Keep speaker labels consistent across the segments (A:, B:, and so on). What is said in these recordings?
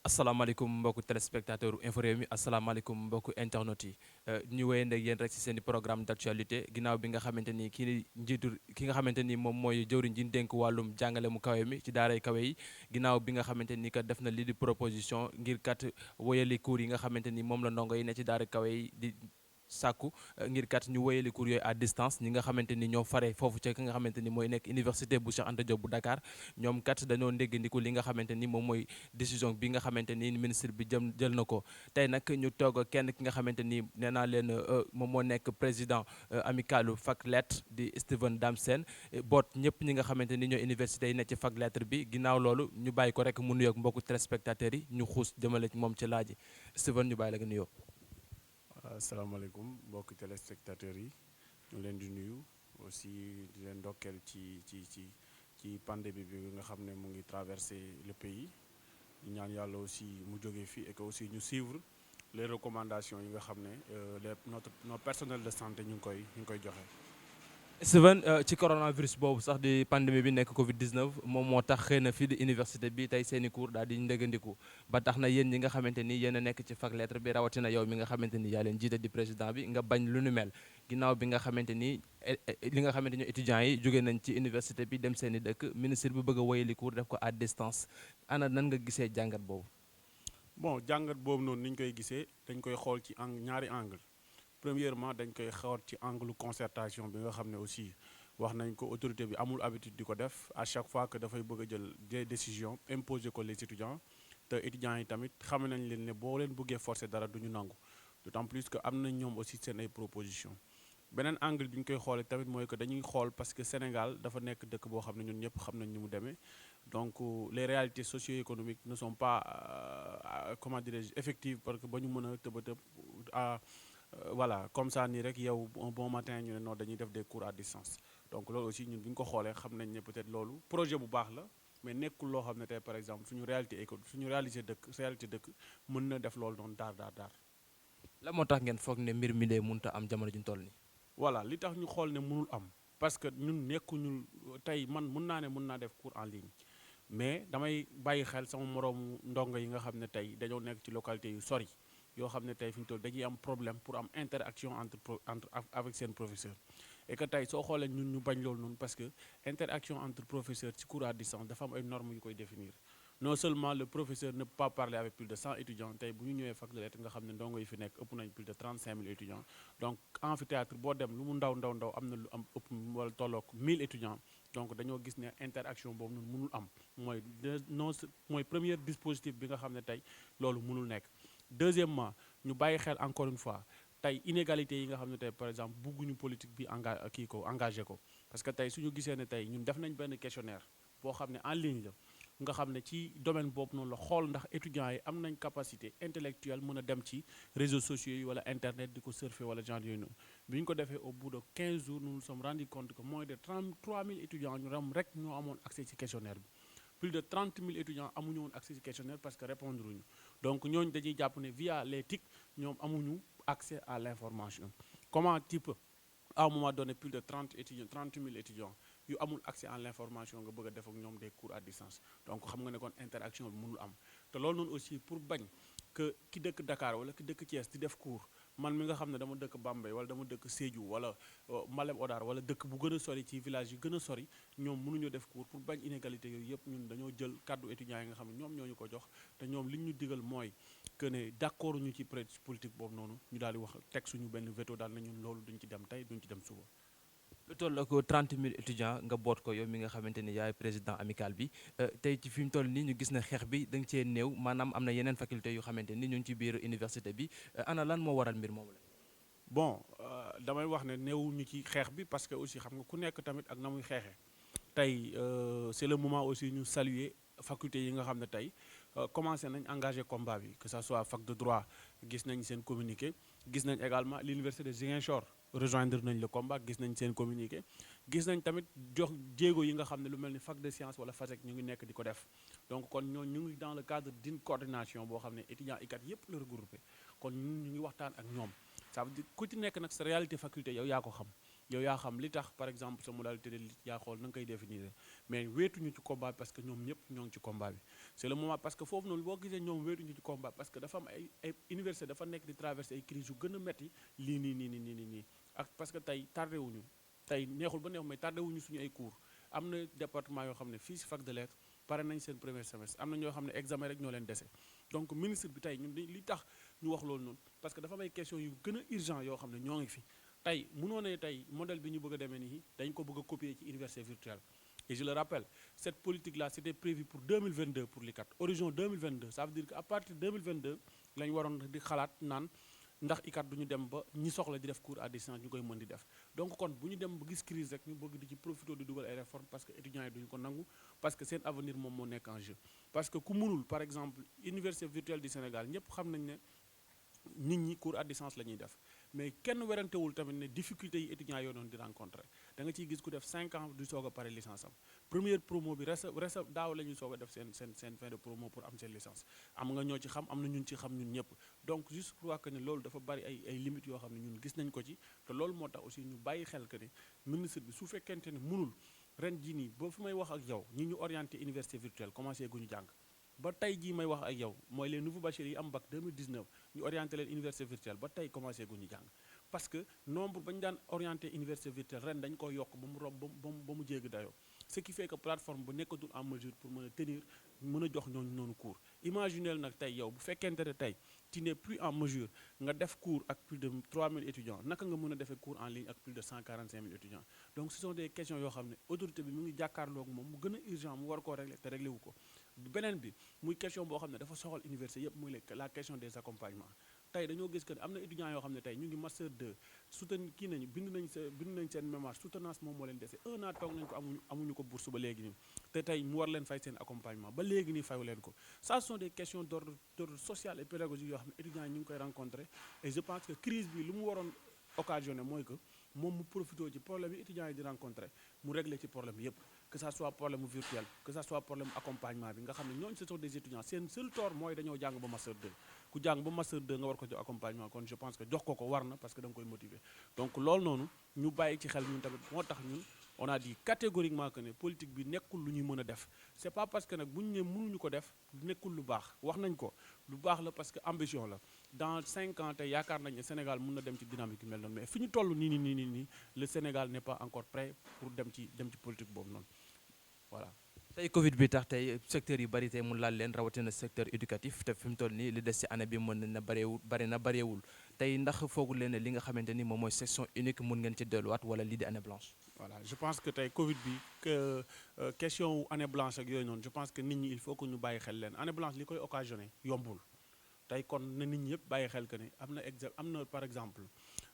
A: asalaamaaleykum mbokku téléspectateur Infos Rewmi asalaamaaleykum mbokku internautes yi ñu wéyande ak yéen rek ci seen i programme d'actualité ginnaaw bi nga xamante ni ki nga xamante ni moom mooy jëwriñ ji ñu dénk wàllum jàngale mu kawe mi ci daaray kawe yi ginnaaw bi nga xamante ni kat def na lii di proposition ngir kat woyali cours yi nga xamante ni moom la ndongo yi ne ci daaray kawe yi di sàkku ngir kat ñu woyali cours yooyu à distance ñi nga xamante ni ñoo fare foofu ca ki nga xamante ni mooy nekk université bu Cheikh Anta Diop bu Dakar ñoom kat dañoo ndéggandiku li nga xamante ni moom mooy décision bi nga xamante ni ministre bi jël na ko tey nag ñu toog kenn ki nga xamante ni nee naa leen moom moo nekk président amicalu fac lettre di Steven Dame Sène boot ñëpp ñi nga xamante ni ñoo université yi nekk ci fac lettre bi ginnaaw loolu ñu bàyyi ko rek mu nuyoog mbokku téléspectateurs yi ñu xuus jëmale ci moom ci laaj yi Steven ñu bàyyi la nga nuyoo.
B: asalaamaaleykum mbokki téléspectateurs yi ñu leen di nuyu aussi di leen ndokkeel ci pandémie bi nga xam ne mu ngi traversé le pays ñu ñaan yàlla aussi mu jógee fii et que aussi ñu suivre les recommandations yi nga xam ne nos personnels de santé ñu ngi koy joxe.
A: Steven ci coronavirus boobu sax di pandémie bi nekk Covid 19 moom moo tax xëy na fii di université bi tey seeni cours daal di ndëggandiku ba tax na yéen ñi nga xamante ni yéen a nekk ci fac lettre bi rawatina yow mi nga xamante ni yaa leen jiite di président bi nga bañ lu nu mel ginnaaw bi nga xamante ni li nga xamante ni étudiants yi jóge nañ ci université bi dem seeni dëkk ministre bi bëgg a woyali cours def ko à distance ana nan nga gisee jàngat boobu.
B: bon jàngat boobu noonu ni ñu koy gisee dañ koy xool ci ñaari angle. Premièrement dañ koy xawat ci angle concertation bi nga xam ne aussi wax nañ ko autorité bi amul habitude di ko def à chaque fois que dafay bëgg a jël des décisions imposer ko les étudiants te étudiants yi tamit xam nañ leen ne boo leen bëggee forcer dara du ñu nangu d'autant plus que am nañ ñoom aussi seen ay propositions. beneen angle bi ñu koy xoolee tamit mooy que dañuy xool parce que Sénégal dafa nekk dëkk boo xam ne ñun ñëpp xam nañ ni mu demee donc les réalités socio-économiques ne sont pas comment dirais-je effectives parce que ba ñu mën a tëb voilà comme ça nii rek yow un bon matin ñu ne non dañuy def des cours à distance donc loolu aussi ñun bu ñu ko xoolee xam nañ ne peut-être loolu projet bu baax la mais nekkul loo xam ne tey par exemple suñu réalité réalité dëkk mën na def loolu noonu daar.
A: la moo tax ngeen foog ne mbir mi de mënut a am jamono ju ñu toll nii.
B: voilà li tax ñu xool ne mënul am parce que ñun nekkuñu tey man mën naa def cours en ligne mais damay bàyyi xel sama moroomu ndongo yi nga xam ne tey dañoo nekk ci localité yu sori. yoo xam ne tey fi ñu toll dañuy am problème pour am interaction entre avec seen professeur et que tey soo xoolee ñun ñu bañ loolu noonu parce que interaction entre professeur ci cours à distance dafa am ay normes yu koy définir non seulement le professeur ne peut pas parler avec plus de 100 étudiants tey bu ñu ñëwee fac de lettres nga xam ne ndongo yi fi nekk ëpp nañ plus de 35 000 étudiants donc amphithéâtre boo dem lu mu ndaw am na lu am ëpp wala tolloog 1000 étudiants donc dañoo gis ne interaction boobu noonu mënul am mooy premier dispositif bi nga xam ne tey loolu mënul nekk. Deuxièmement ñu bàyyi xel encore une fois tey inégalité yi nga xam ne tey par exemple bugguñu politique bi engagé ko parce que tey suñu gisee ne tey ñun def nañ benn questionnaire boo xam ne en ligne la nga xam ne ci domaine boobu noonu la xool ndax étudiants yi am nañ capacité intellectuelle mën a dem ci réseaux sociaux yi wala internet di ko surfer wala genre yooyu noonu bi ñu ko defee au bout de 15 jours nous nous sommes rendu compte que moins de 33 000 étudiants ñu ram rek ñoo amoon accès ci questionnaire bi plus de 30 000 étudiants amuñu woon accès ci questionnaire parce que répondre uñu donc ñooñu dañuy jàpp ne via les TIC ñoom amuñu accès à l'information comment tu peux à un moment donné plus de 30 000 étudiants yu amul accès à l'information nga bëgg a def ak ñoom des cours à distance donc xam nga ne kon interaction bi mënul am te loolu noonu aussi pour bañ que ki dëkk Dakar wala ki dëkk Thiès di def cours man mi nga xam ne dama dëkk Bambey wala dama dëkk Sédhiou wala Malem Hodar wala dëkk bu gën a sori ci village yu gën a sori ñoom mënuñoo def cours pour bañ inégalité yooyu yëpp ñun dañoo jël kàddu étudiants yi nga xam ne ñoom ñoo ñu ko jox te ñoom li ñu digal mooy que ne d'accord ñu ci politique boobu noonu ñu daal di wax teg suñu benn veto daal na ñun loolu duñ ci dem tey duñ ci dem suba.
A: lu toll ak 30 000 étudiants nga boot ko yow mi nga xamante ni yaay président amical bi tey ci fi mu toll nii ñu gis ne xeex bi da nga cee néew maanaam am na yeneen faculté yu xamante ni ñu ngi ci biir université bi ana lan moo waral mbir moomu la.
B: bon damay wax ne néewuñu ci xeex bi parce que aussi xam nga ku nekk tamit ak na muy xeexee tey c'est le moment aussi ñu saluer faculté yi nga xam ne tey commencé nañ engagé combat bi que ça soit fac de droit gis nañ seen communiqué gis nañ également l'université de Ziguinchor rejoindre nañ le combat gis nañ seen communiqué gis nañ tamit jox jéego yi nga xam ne lu mel ni fac de sciences wala FASEG ñu ngi nekk di ko def donc kon ñu ngi dans le cadre d'une coordination boo xam ne étudiants ICAT yépp la regroupé kon ñu ngi waxtaan ak ñoom ça veut dire ku ci nekk nag sa réalité faculté yow yaa ko xam yow yaa xam li tax par exemple sa modalité de lutte yaa xool na nga koy définir mais wéetuñu ci combat bi parce que ñoom ñëpp ñoo ngi ci combat bi c'est le moment parce que foofu noonu boo gisee ñoom wéetuñu ci combat parce que dafa am ay université dafa nekk di traverser ay crise yu gën a metti lii nii ak parce que tey tardé wuñu tey neexul ba neexul mais tardé wuñu suñu ay cours am na département yoo xam ne fii si fac de lettres pare nañ seen premier semestre am na ñoo xam ne examen rek ñoo leen dese donc ministre bi tey ñun li tax ñu wax loolu noonu parce que dafa am ay questions yu gën a urgent yoo xam ne ñoo ngi fi tey mënoo ne tey modèle bi ñu bëgg a demee nii dañ ko bëgg a copier ci université virtuelle et je le rappelle cette politique là c'était prévu pour 2022 pour l'ICAT horizon 2022 ça veut dire que à partir de 2022 lañ waroon di xalaat naan ndax ICAT du ñu dem ba ñi soxla di def cours à distance ñu koy mën di def donc kon bu ñu dem ba gis crise rek ñu bëgg di ci profiter di dugal ay réformes parce que étudiants yi duñu ko nangu parce que seen avenir moom moo nekk en jeu parce que ku mënul par exemple université virtuelle du Sénégal ñëpp xam nañ ne nit ñi cours à distance la ñuy def mais kenn werantewul tamit ne difficulté yi étudiants yoo doon di rencontrer da nga ciy gis ku def 5 ans du soog a pare licence am première promo bi resa daaw la ñuy soog a def seen fin de promo pour am seen licence am nga ñoo ci xam am na ñun ci xam ñun ñëpp donc juste crois que ne loolu dafa bari ay limites yoo xam ne ñun gis nañ ko ci te loolu moo tax aussi ñu bàyyi xel que ne ministre bi su fekkente ne mënul ren jii nii ba fu may wax ak yow ñi ñu orienté université virtuelle commencé gu ñu jàng ba tey jii may wax ak yow mooy les nouveaux bacheliers yi am bac 2019 ñu orienté leen université virtuelle ba tey commencé gu ñu jàng parce que nombre ba ñu daan orienté université virtuelle ren dañ ko yokk ba mu romb ba mu jéggi dayoo ce qui fait que plateforme bu nekkatul en mesure pour mën a tenir mën a jox ñooñu noonu cours imaginez nag tey yow bu fekkente ne tey tu n'es plus en mesure nga def cours ak plus de 3000 étudiants naka nga mën a defee cours en ligne ak plus de 145 000 étudiants donc ce sont des questions yoo xam ne autorité bi mu ngi jàkkaarloog moom mu gën a urgent mu war koo régler te réglé wu ko beneen bi muy question boo xam ne dafa soxal université yëpp muy la question des accompagnements tey dañoo gis que am na étudiants yoo xam ne tey ñu ngi master 2 kii nañu bind nañ seen mémoire soutenance moom moo leen dese 1 an toog nañ ko amuñu ko bourse ba léegi nii te tey mu war leen fay seen accompagnement ba léegi nii fayu leen ko ça ce sont des questions d'ordre social et pédagogique yoo xam ne étudiants yi ñu ngi koy rencontrer et je pense que crise bi lu mu waroon occasionné mooy que moom mu profité ci problème yi étudiants yi di rencontrer mu régler ci problème yépp que ça soit problème virtuel que ça soit problème accompagnement bi nga xam ne ñooñu ce sont des étudiants seen seul tort mooy dañoo jàng ba master 2 ku jàng ba master 2 nga war ko jox accompagnement kon je pense que jox ko war na parce que da nga koy motiver donc loolu noonu ñu bàyyi ci xel ñun tamit moo tax ñun on a dit catégoriquement que ne politique bi nekkul lu ñuy mën a def c'est pas parce que nag bu ñu ne mënuñu ko def nekkul lu baax wax nañ ko lu baax la parce que ambition la dans 5 ans tey yaakaar nañ ne Sénégal mën na dem ci dynamique yu mel noonu mais fi ñu toll nii le Sénégal n'est pas encore prêt pour dem ci politique boobu noonu voilà.
A: tey Covid bi tax tey secteur yu bari tey mu laal leen rawatina secteur éducatif te fi mu toll nii li des ci année bi mën na bareewul tey ndax foogu leen ne li nga xamante ni moom mooy section unique mun ngeen ci delluwaat wala lii di année blanche.
B: voilà je pense que tey Covid bi que question wu année blanche ak yooyu noonu je pense que nit ñi il faut que ñu bàyyi xel leen année blanche li koy occasionné yombul tey kon na nit ñi yëpp bàyyi xel que ne am na par exemple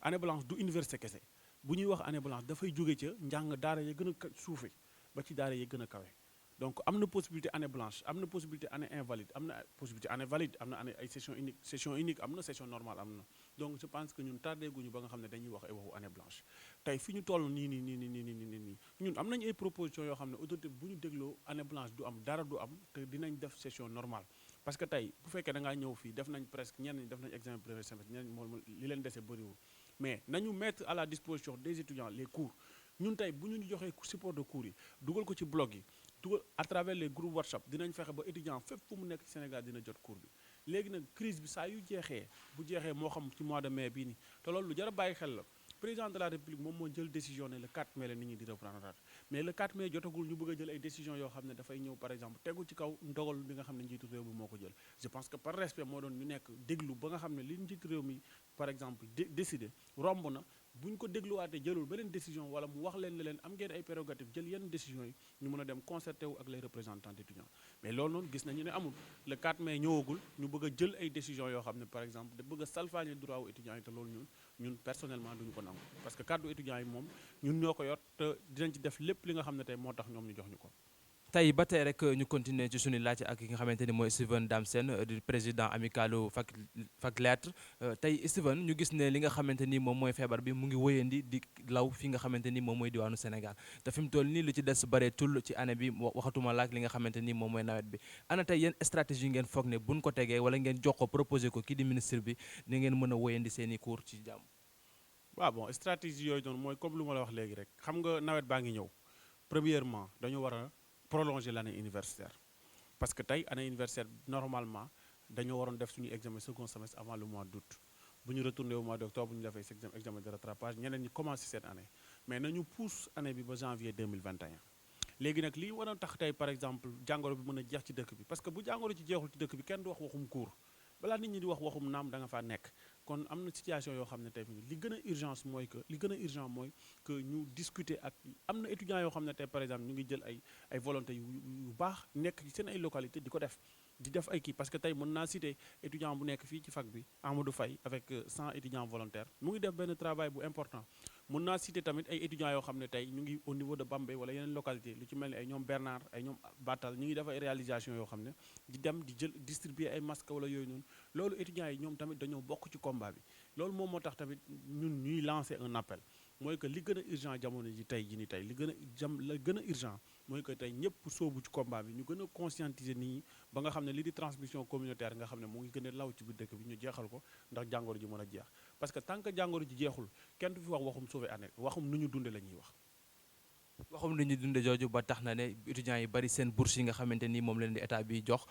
B: année blanche du université kese bu ñuy wax année blanche dafay jóge ca njàng daara ya gën a suufe ba ci daara ya gën a kawe. donc am na possibilité année blanche am na possibilité année invalide am na possibilité année valide am na année ay session unique am na session normale am na donc je pense que ñun tardé guñu ba nga xam ne dañuy wax ay waxu année blanche tey fi ñu toll nii ñun am nañu ay propositions yoo xam ne autorité bu ñu dégloo année blanche du am dara du am te dinañ def session normale parce que tey bu fekkee da ngaa ñëw fii def nañ presque ñenn ñi def nañ examen premier semestre ñenn ñi moom li leen dese bëriwul mais nañu mettre à la disposition des étudiants les cours ñun tey bu ñu joxee support de cours yi dugal ko ci blog yi dugal à travers les groupes WhatsApp dinañ fexe ba étudiant fépp fu mu nekk ci Sénégal dina jot cours bi léegi nag crise bi saa yu jeexee bu jeexee moo xam ci mois de mai bii nii te loolu lu jar a bàyyi xel la président de la république moom moo jël décision ne le 4 mai la nit ñi di reprendre mais le 4 mai jotagul ñu bëgg a jël ay décisions yoo xam ne dafay ñëw par exemple tegu ci kaw ndogal bi nga xam ne njiitu réew mi moo ko jël je pense que par respect moo doon ñu nekk déglu ba nga xam ne li njiitu réew mi par exemple décidé romb na bu ñu ko dégluwaatee jëlul beneen décision wala mu wax leen ne leen am ngeen ay prérogatives jël yenn décisions yi ñu mën a dem concerté wu ak les représentants d'étudiants mais loolu noonu gis nañu ne amul le 4 mai ñëwagul ñu bëgg a jël ay décisions yoo xam ne par exemple da bëgg a salfaañe droit wu étudiants yi te loolu ñun personnellement duñu ko nangu parce que kàddu étudiants yi moom ñun ñoo ko yor te dinañ ci def lépp li nga xam ne tey moo tax ñoom ñu jox ñu ko.
A: tey ba tey rek ñu continuer ci suñu laaj ak ki nga xamante ni mooy Steven Dame Sène di président amicalu fac lettres tey Steven ñu gis ne li nga xamante ni moom mooy feebar bi mu ngi wëyandi di law fi nga xamante ni moom mooy diwaanu Sénégal te fi mu toll nii lu ci des bareetul ci année bi waxatuma laak li nga xamante ni moom mooy nawet bi ana tey yéen stratégie ngeen foog ne buñ ko tegee wala ngeen jox ko proposé ko kii di ministre bi ni ngeen mën a wëyandi seen i cours ci jàmm.
B: waaw bon stratégie yooyu noonu mooy comme lu ma la wax léegi rek xam nga nawet baa ngi ñëw premièrement dañu war a prolonger l'année universitaire parce que tey année universitaire normalement dañoo waroon def suñu examen second semestre avant le mois d'août bu ñu retourné au mois d'octobre bu ñu defee examen de rattrapage ñeneen ñi commencé cette année mais nañu pousse année bi ba janvier 2021 léegi nag lii war a tax tey par exemple jàngoro bi mën a jeex ci dëkk bi parce que bu jàngoro ci jeexul ci dëkk bi kenn du wax waxum cours balaa nit ñi di wax waxum naam da nga faa nekk kon am na situation yoo xam ne tey li gën a urgence mooy que li gën a urgent mooy que ñu discuter ak am na étudiants yoo xam ne tey par exemple ñu ngi jël ay volonté yu baax nekk ci seen ay localité di ko def di def ay kii parce que tey mën naa citer étudiant bu nekk fii ci fac bi Amadou Faye avec 100 étudiants volontaires mu ngi def benn travail bu important mën naa citer tamit ay étudiants yoo xam ne tey ñu ngi au niveau de Bambey wala yeneen localité lu ci mel ni ay ñoom Bernard ay ñoom Batal ñu ngi def ay réalisation yoo xam ne di dem di jël distribuer ay masques wala yooyu noonu loolu étudiants yi ñoom tamit dañoo bokk ci combat bi loolu moom moo tax tamit ñun ñuy lancer un appel mooy que li gën a urgent jamono ji tey ji ni tey li gën a la gën a urgent mooy que tey ñëpp soobu ci combat bi ñu gën a conscientiser nit ñi ba nga xam ne li di transmission communautaire nga xam ne mu ngi gën a law ci biir dëkk bi ñu jeexal ko ndax jàngoro ji mën a jeex parce que tant que jàngoro ji jeexul kenn du fi wax waxum sauver année waxum nu ñu dunde la ñuy wax
A: waxum ni ñu dunde jooju ba tax na ne étudiants yi bari seen bourse yi nga xamante ni moom leen di état bi jox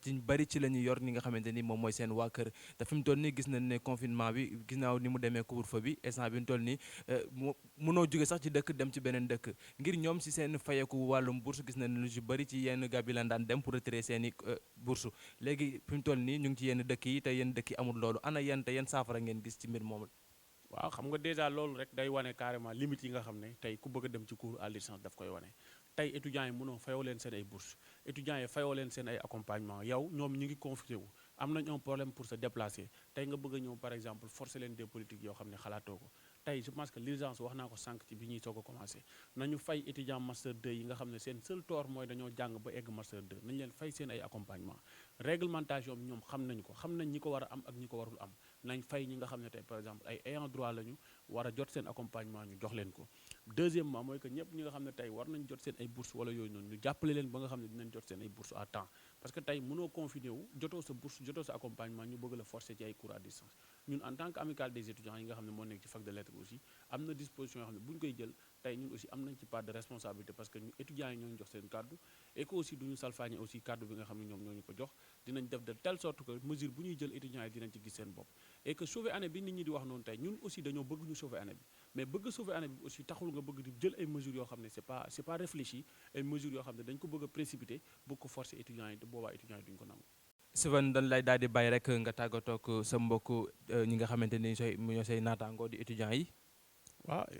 A: ci bari ci la ñuy yor ni nga xamante ni moom mooy seen waa kër te fi mu toll nii gis nañ ne confinement bi ginnaaw ni mu demee couvre-feu bi instant bi mu toll nii mënoo jóge sax ci dëkk dem ci beneen dëkk ngir ñoom si seen fayeku wàllum bourse gis nañ lu ci bari ci yenn gab yi lan daan dem pour retirer seen i bourse léegi fi mu toll nii ñu ngi ci yenn dëkk yi te yenn dëkk yi amul loolu ana yenn te yenn saafara ngeen gis ci mbir moomu.
B: waaw xam nga déjà loolu rek day wane carrément limite yi nga xam ne tey ku bëgg a dem ci cours à licence daf koy wane tey étudiants yi mënoo fayoo leen seen ay bourse étudiants yi fayoo leen seen ay accompagnement yow ñoom ñu ngi confiné wu am nañ un problème pour se déplacer tey nga bëgg a ñëw par exemple forcer leen des politiques yoo xam ne xalaatoo ko tey je pense que l'urgence wax naa ko sànq ci bi ñuy soog a commencé nañu fay étudiant master 2 yi nga xam ne seen seul tort mooy dañoo jàng ba egg master 2 nañu leen fay seen ay accompagnement réglementation bi ñoom xam nañ ko xam nañ ñi ko war a am ak ñi ko warul am nañ fay ñi nga xam ne tey par exemple ay ayants droit lañu war a jot seen accompagnement ñu jox leen ko deuxièmement mooy que ñëpp ñi nga xam ne tey war nañ jot seen ay bourse wala yooyu noonu ñu jàppale leen ba nga xam ne dinañ jot seen ay bourse à temps parce que tey mënoo confiné wu jotoo sa bourse jotoo sa accompagnement ñu bëgg la forcer ci ay cours à distance ñun en tant que amicale des étudiants yi nga xam ne moo nekk ci fac de lettres aussi am na disposition yoo xam ne bu ñu koy jël tey ñun aussi am nañ ci part de responsabilité parce que ñu étudiants yi ñoo ñu jox seen kàddu et que aussi duñu salfaañe aussi kàddu bi nga xam ne ñoom ñoo ñu ko jox dinañ def de telle sorte que mesure bu ñuy jël étudiants yi dinañ ci gis seen bopp et que sauver année bi nit ñi di wax noonu tey ñun aussi dañoo bëgg ñu sauver année bi mais bëgg sauver année bi aussi taxul nga bëgg di jël ay mesures yoo xam ne c'est pas réfléchi ay mesures yoo xam ne dañ ko bëgg a précipiter bëgg ko forcer étudiants yi te boobaa étudiants yi duñu ko nangu
A: Sylvain dañ lay daal di bàyyi rek nga tàggatoog sa mbokk ñi nga xamante ni ñoo say naataangoo di étudiants yi.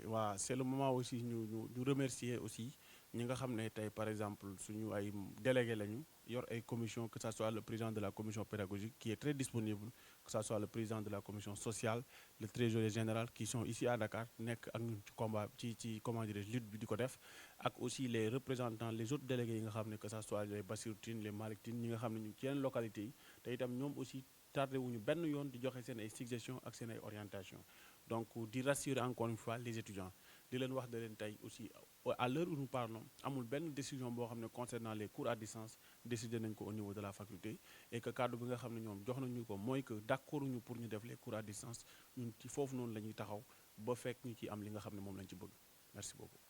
B: waaw c'est le moment aussi ñu remercier aussi ñi nga xam ne tey par exemple suñu ay délégué lañu yor ay commission que ça soit le président de la commission pédagogique qui est très disponible que ça soit le président de la commission sociale le trésorier général qui sont ici à Dakar nekk ak ñun ci combat ci comment dirais-je lutte bi di ko def ak aussi les représentants les autres délégués yi nga xam ne que ça soit les Bassirou Tine les Malick Tine ñi nga xam ne ñu ci yeneen localités yi te itam ñoom aussi tardé wuñu benn yoon di joxe seen ay suggestions ak seen ay orientations donc di rassurer encore une fois les étudiants di leen wax de leen tey aussi à l'heure où nous parlons amul benn décision boo xam ne concernant les cours à distance décidé nañ ko au niveau de la faculté et que cadre bi nga xam ne ñoom jox nañu ko mooy que d'accord ñu pour ñu def les cours à distance ñun ci foofu noonu la ñuy taxaw ba fekk ñu ci am li nga xam ne moom lañ ci bëgg merci beaucoup